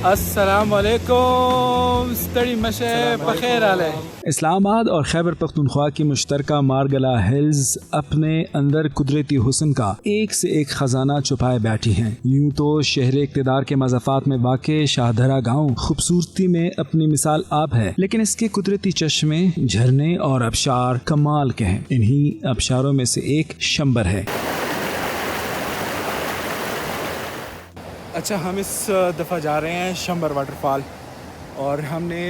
अस्सलाम वालेकुम स्टडी मशे बखैर आले। इस्लामाबाद और खैबर पख्तूनख्वा की मुश्तरका मारगला हिल्स अपने अंदर कुदरती हुस्न का एक से एक खजाना छुपाए बैठी हैं। यूं तो शहर इक़्तिदार के मज़ाफ़ात में वाक़े शाहदरा गांव खूबसूरती में अपनी मिसाल आप है, लेकिन इसके कुदरती चश्मे, झरने और आबशार कमाल के हैं। इन्हीं आबशारों में से एक शंबर है। अच्छा, हम इस दफ़ा जा रहे हैं शंबर वाटरफॉल और हमने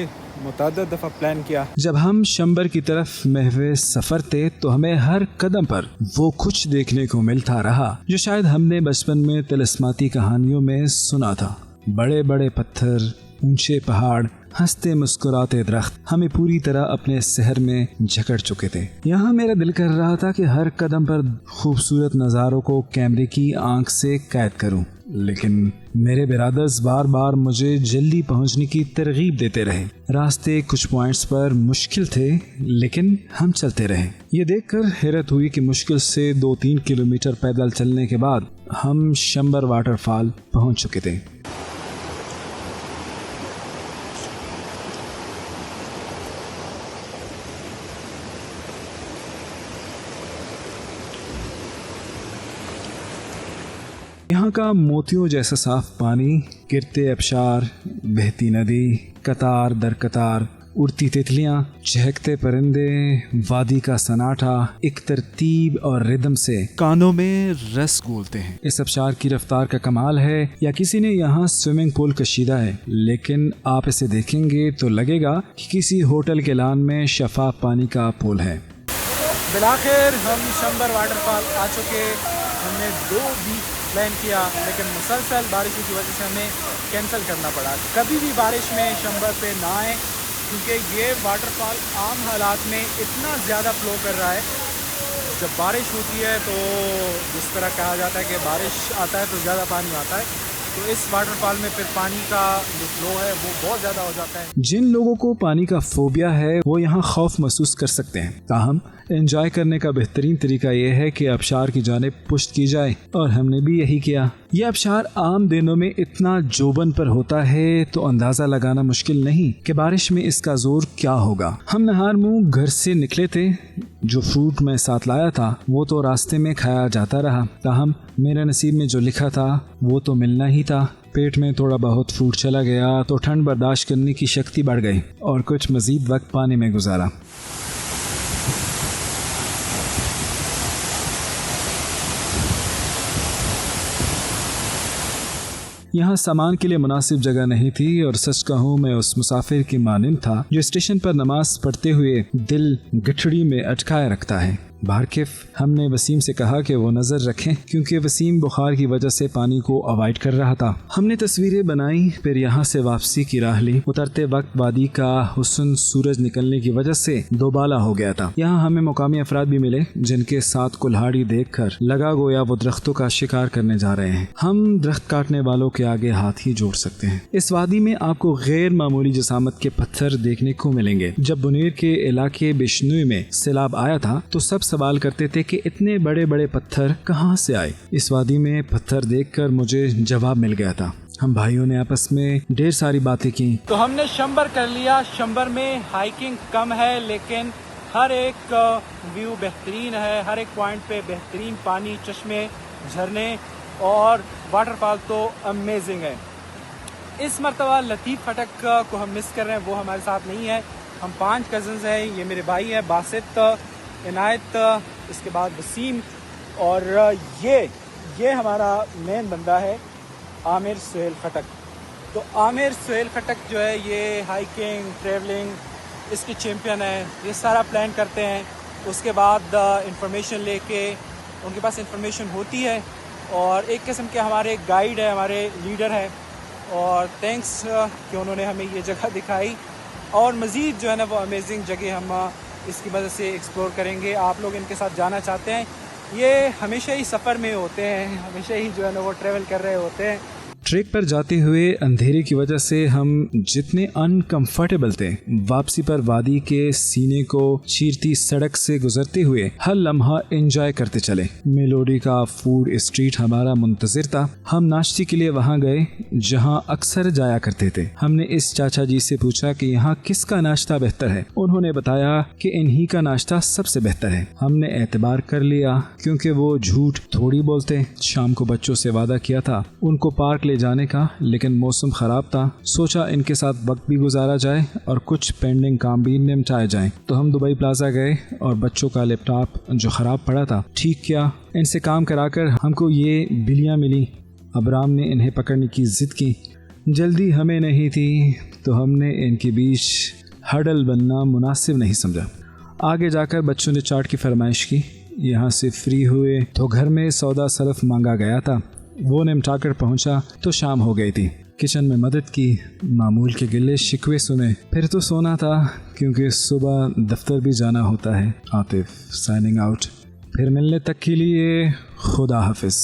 मुतअद्दिद दफ़ा प्लान किया। जब हम शंबर की तरफ महवे सफ़र थे तो हमें हर कदम पर वो कुछ देखने को मिलता रहा जो शायद हमने बचपन में तिलिस्माती कहानियों में सुना था। बड़े बड़े पत्थर, ऊंचे पहाड़, हंसते मुस्कुराते दरख्त हमें पूरी तरह अपने शहर में जकड़ चुके थे। यहाँ मेरा दिल कर रहा था कि हर कदम पर खूबसूरत नज़ारों को कैमरे की आंख से कैद करूं, लेकिन मेरे बिरादर्स बार बार मुझे जल्दी पहुंचने की तरगीब देते रहे। रास्ते कुछ पॉइंट्स पर मुश्किल थे, लेकिन हम चलते रहे। ये देखकर हैरत हुई कि मुश्किल से 2-3 किलोमीटर पैदल चलने के बाद हम शंबर वाटरफॉल पहुंच चुके थे। यहाँ का मोतियों जैसा साफ पानी, गिरते आबशार, बहती नदी, कतार दर कतार उड़ती तितलियाँ, चहकते परिंदे, वादी का सन्नाटा एक तरतीब और रिदम से कानों में रस घोलते हैं। इस आबशार की रफ्तार का कमाल है या किसी ने यहाँ स्विमिंग पूल कशीदा है, लेकिन आप इसे देखेंगे तो लगेगा कि किसी होटल के लान में शफाफ पानी का पूल है। बिलाखिर हम शंबर वाटरफॉल आ चुके। हमने 2 वीक प्लान किया, लेकिन मुसलसल बारिशों की वजह से हमें कैंसिल करना पड़ा। कभी भी बारिश में शंबर पे ना आए, क्योंकि ये वाटरफॉल आम हालात में इतना ज़्यादा फ्लो कर रहा है। जब बारिश होती है तो जिस तरह कहा जाता है कि बारिश आता है तो ज़्यादा पानी आता है, तो इस वाटरफॉल में फिर पानी का जो फ्लो है वो बहुत ज़्यादा हो जाता है। जिन लोगों को पानी का फोबिया है वो यहाँ खौफ महसूस कर सकते हैं। ताहम एंजॉय करने का बेहतरीन तरीका यह है कि आबशार की जानिब पुश्त की जाए, और हमने भी यही किया। यह आबशार आम दिनों में इतना जोबन पर होता है तो अंदाज़ा लगाना मुश्किल नहीं कि बारिश में इसका जोर क्या होगा। हम नहार मुँह घर से निकले थे। जो फ्रूट मैं साथ लाया था वो तो रास्ते में खाया जाता रहा, ताहम मेरे नसीब में जो लिखा था वो तो मिलना ही था। पेट में थोड़ा बहुत फ्रूट चला गया तो ठंड बर्दाश्त करने की शक्ति बढ़ गई और कुछ मज़ीद वक्त पानी में गुजारा। यहाँ सामान के लिए मुनासिब जगह नहीं थी, और सच कहूँ मैं उस मुसाफिर की मानिंद था जो स्टेशन पर नमाज पढ़ते हुए दिल गठड़ी में अटकाए रखता है। बारकिफ हमने वसीम से कहा कि वो नज़र रखें, क्योंकि वसीम बुखार की वजह से पानी को अवॉइड कर रहा था। हमने तस्वीरें बनाई, फिर यहाँ से वापसी की राह ली। उतरते वक्त वादी का हुस्न सूरज निकलने की वजह से दोबाला हो गया था। यहाँ हमें मुकामी अफराद भी मिले जिनके साथ कुल्हाड़ी देखकर लगा गोया वो दरख्तों का शिकार करने जा रहे हैं। हम दरख्त काटने वालों के आगे हाथ ही जोड़ सकते हैं। इस वादी में आपको गैर मामूली जसामत के पत्थर देखने को मिलेंगे। जब बुनेर के इलाके बिश्नोई में सैलाब आया था तो सब सवाल करते थे कि इतने बड़े बड़े पत्थर कहाँ से आए। इस वादी में पत्थर देखकर मुझे जवाब मिल गया था। हम भाइयों ने आपस में ढेर सारी बातें की। तो हमने शंबर कर लिया। शंबर में हाइकिंग कम है, लेकिन हर एक व्यू बेहतरीन है। हर एक पॉइंट पे बेहतरीन पानी, चश्मे, झरने और वाटरफॉल तो अमेजिंग है। इस मरतबा लतीफ़ खटक को हम मिस कर रहे हैं, वो हमारे साथ नहीं है। हम 5 कज़न्स हैं। ये मेरे भाई हैं बासित, इनायत, इसके बाद वसीम, और ये हमारा मेन बंदा है आमिर सुहेल खटक। तो आमिर सुहेल खटक जो है ये हाइकिंग, ट्रैवलिंग इसके चैम्पियन है। ये सारा प्लान करते हैं, उसके बाद इंफॉर्मेशन लेके उनके पास इंफॉर्मेशन होती है, और एक किस्म के हमारे गाइड है, हमारे लीडर हैं। और थैंक्स कि उन्होंने हमें ये जगह दिखाई, और मज़ीद जो है ना वो अमेजिंग जगह हम इसकी वजह से एक्सप्लोर करेंगे। आप लोग इनके साथ जाना चाहते हैं, ये हमेशा ही सफ़र में होते हैं, हमेशा ही जो है ना वो ट्रैवल कर रहे होते हैं। ट्रेक पर जाते हुए अंधेरे की वजह से हम जितने अनकंफर्टेबल थे, वापसी पर वादी के सीने को चीरती सड़क से गुजरते हुए हर लम्हा एंजॉय करते चले। मेलोडी का फूड स्ट्रीट हमारा मुंतजिर था। हम नाश्ते के लिए वहां गए जहां अक्सर जाया करते थे। हमने इस चाचा जी से पूछा कि यहाँ किसका नाश्ता बेहतर है। उन्होंने बताया कि इन्हीं का नाश्ता सबसे बेहतर है। हमने एतबार कर लिया क्योंकि वो झूठ थोड़ी बोलते। शाम को बच्चों से वादा किया था उनको पार्क ले जाने का, लेकिन मौसम खराब था। सोचा इनके साथ वक्त भी गुजारा जाए और कुछ पेंडिंग काम भी निपटाए जाएं। तो हम दुबई प्लाजा गए और बच्चों का लैपटॉप जो खराब पड़ा था ठीक किया। इनसे काम कराकर हमको ये बिल्लियाँ मिली। अबराम ने इन्हें पकड़ने की जिद की। जल्दी हमें नहीं थी तो हमने इनके बीच हडल बनना मुनासिब नहीं समझा। आगे जाकर बच्चों ने चाट की फरमाइश की। यहाँ से फ्री हुए तो घर में सौदा सरफ मांगा गया था। वो निपटाकर पहुँचा तो शाम हो गई थी। किचन में मदद की, मामूल के गिले शिकवे सुने, फिर तो सोना था क्योंकि सुबह दफ्तर भी जाना होता है। Atif signing out. फिर मिलने तक के लिए खुदा हाफिज।